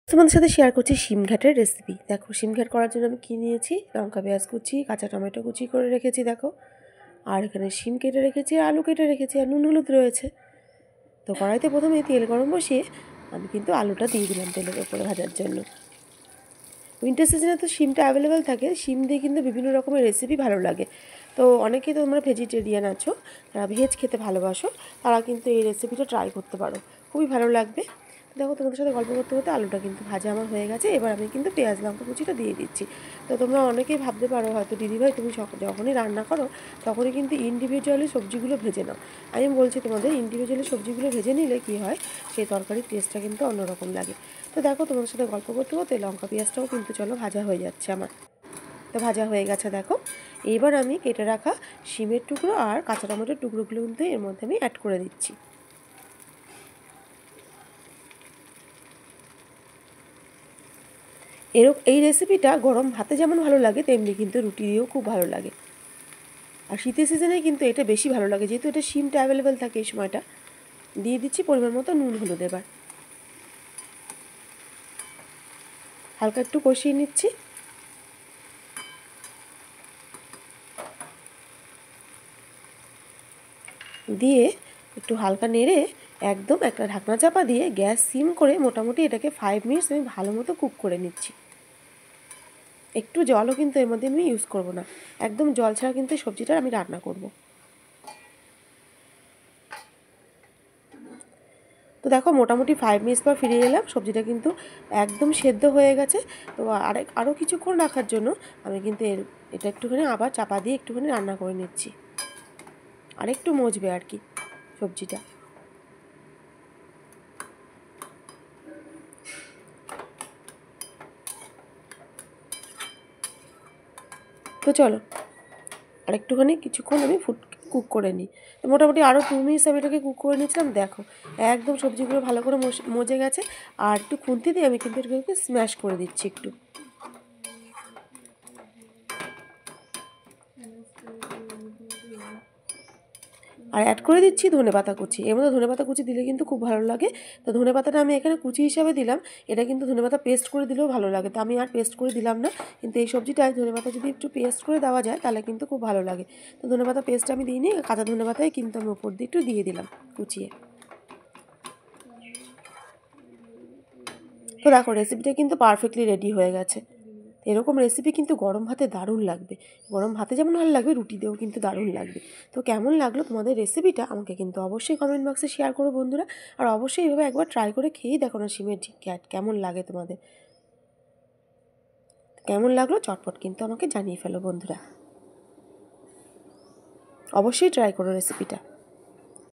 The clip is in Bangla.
তোমাদের সাথে শেয়ার করছি শিম ঘাটের রেসিপি। দেখো শিম ঘাট করার জন্য আমি কী নিয়েছি, লঙ্কা পেঁয়াজ কুচি, কাঁচা টমেটো কুচি করে রেখেছি দেখো, আর এখানে শিম কেটে রেখেছি, আলু কেটে রেখেছি, আর নুন হলুদ রয়েছে। তো কড়াইতে প্রথমে তেল গরম বসিয়ে আমি কিন্তু আলুটা দিয়ে দিলাম তেলের ওপরে ভাজার জন্য। উইন্টার সিজনে তো শিমটা অ্যাভেলেবেল থাকে, শিম দিয়ে কিন্তু বিভিন্ন রকমের রেসিপি ভালো লাগে। তো অনেকেই তোমরা ভেজিটেরিয়ান আছো, যারা ভেজ খেতে ভালোবাসো, তারা কিন্তু এই রেসিপিটা ট্রাই করতে পারো, খুবই ভালো লাগবে। দেখো তোমাদের সাথে গল্প করতে করতে আলুটা কিন্তু ভাজা আমার হয়ে গেছে। এবার আমি কিন্তু পেঁয়াজ লঙ্কা কুচিটা দিয়ে দিচ্ছি। তো তোমরা অনেকেই ভাবতে পারো হয়তো দিদিভাই তুমি যখনই রান্না করো তখনই কিন্তু ইন্ডিভিজুয়ালি সবজিগুলো ভেজে নাও। আমি বলছি তোমাদের ইন্ডিভিজুয়ালি সবজিগুলো ভেজে নিলে কী হয়, সেই তরকারির টেস্টটা কিন্তু অন্যরকম লাগে। তো দেখো তোমাদের সাথে গল্প করতে করতে লঙ্কা পেঁয়াজটাও কিন্তু চলো ভাজা হয়ে যাচ্ছে আমার। তো ভাজা হয়ে গেছে দেখো। এবার আমি কেটে রাখা শিমের টুকরো আর কাঁচা টমেটোর টুকরোগুলো কিন্তু এর মধ্যে আমি অ্যাড করে দিচ্ছি। এই রেসিপিটা গরম ভাতে যেমন ভালো লাগে তেমনি কিন্তু রুটি দিয়েও খুব ভালো লাগে। আর শীতের সিজনে কিন্তু এটা বেশি ভালো লাগে, যেহেতু এটা শিমটা অ্যাভেলেবেল থাকে এই সময়টা। দিয়ে দিচ্ছি পরিমাণ মতো নুন হলুদ। এবার হালকা একটু কষিয়ে নিচ্ছি। দিয়ে একটু হালকা নেড়ে একদম একটা ঢাকনা চাপা দিয়ে গ্যাস সিম করে মোটামুটি এটাকে 5 মিনিটস আমি ভালো মতো কুক করে নিচ্ছি। একটু জলও কিন্তু এর মধ্যে আমি ইউজ করব না, একদম জল ছাড়া কিন্তু সবজিটা আমি রান্না করব। তো দেখো মোটামুটি 5 মিনিটস পর ফিরে এলাম, সবজিটা কিন্তু একদম সেদ্ধ হয়ে গেছে। তো আরও কিছুক্ষণ রাখার জন্য আমি কিন্তু এটা একটুখানি আবার চাপা দিয়ে একটুখানি রান্না করে নিচ্ছি, আর একটু মজবে আর কি সবজিটা। তো চলো আর একটুখানি কিছুক্ষণ আমি কুক করে নিই। তো মোটামুটি আরও 2 মিনিটস আমি এটাকে কুক করে নিয়েছিলাম। দেখো একদম সবজিগুলো ভালো করে মজে গেছে। আর একটু খুন্তি দিয়ে আমি কিন্তু এটাকে স্ম্যাশ করে দিচ্ছি একটু। আর অ্যাড করে দিচ্ছি ধনেপাতা কুচি। এর মধ্যে ধনেপাতা কুচি দিলে কিন্তু খুব ভালো লাগে। তো ধনেপাতাটা আমি এখানে কুচি হিসাবে দিলাম, এটা কিন্তু ধনেপাতা পেস্ট করে দিলেও ভালো লাগে। তো আমি আর পেস্ট করে দিলাম না, কিন্তু এই সবজিটায় ধনেপাতা যদি একটু পেস্ট করে দেওয়া যায় তাহলে কিন্তু খুব ভালো লাগে। তো ধনেপাতা পেস্ট আমি দিইনি, কাঁচা ধনেপাতাই কিন্তু আমি উপর দিয়ে একটু দিয়ে দিলাম কুচিয়ে। তো দেখো রেসিপিটা কিন্তু পারফেক্টলি রেডি হয়ে গেছে। এরকম রেসিপি কিন্তু গরম ভাতে দারুণ লাগবে, গরম ভাতে যেমন ভালো লাগবে রুটি দিয়েও কিন্তু দারুণ লাগবে। তো কেমন লাগলো তোমাদের রেসিপিটা আমাকে কিন্তু অবশ্যই কমেন্ট বক্সে শেয়ার করো বন্ধুরা। আর অবশ্যই এইভাবে একবার ট্রাই করে খেয়েই দেখো না শিমের ঘ্যাট কেমন লাগে তোমাদের। কেমন লাগলো চটপট কিন্তু আমাকে জানিয়ে ফেলো বন্ধুরা, অবশ্যই ট্রাই করো রেসিপিটা।